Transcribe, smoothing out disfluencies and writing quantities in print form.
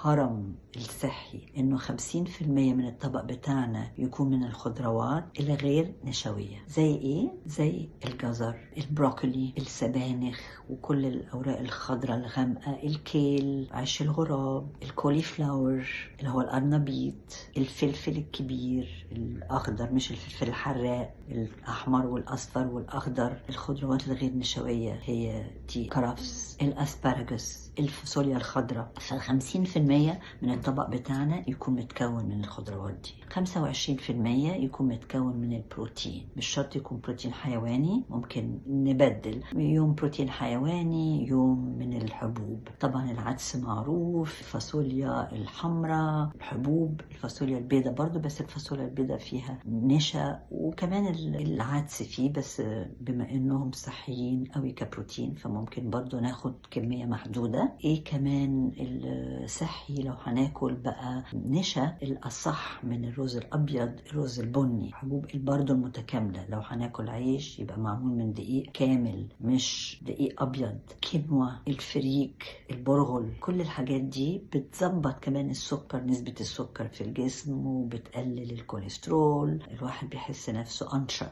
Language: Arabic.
الهرم الصحي إنه 50% من الطبق بتاعنا يكون من الخضروات اللي غير نشوية. زي إيه؟ زي الجزر، البروكولي، السبانخ، وكل الأوراق الخضراء الغامقة، الكيل، عيش الغراب، الكولي فلاور اللي هو القرنبيط، الفلفل الكبير الأخضر مش الفلفل الحراق، الأحمر والأصفر والأخضر. الخضروات الغير نشوية هي دي: كرفس، الأسبارجوس، الفاصوليا الخضراء. ف50% من الطبق بتاعنا يكون متكون من الخضروات دي. 25% يكون متكون من البروتين، مش شرط يكون بروتين حيواني، ممكن نبدل يوم بروتين حيواني يوم من الحبوب. طبعا العدس معروف، الفاصوليا الحمراء، الحبوب، الفاصوليا البيضاء برضو، بس الفاصوليا البيضاء فيها نشا، وكمان العدس فيه، بس بما انهم صحيين قوي كبروتين فممكن برضو ناخد كمية محدودة. ايه كمان الصحي لو هناكل بقى نشا؟ الأصح من الرز الأبيض الرز البني، حبوب برضو المتكاملة. لو هناكل عيش يبقى معمول من دقيق كامل مش دقيق أبيض. كينوا، الفريك، البرغل، كل الحاجات دي بتظبط كمان السكر، نسبة السكر في الجسم، وبتقلل الكوليسترول. الواحد بيحس نفسه أنشط.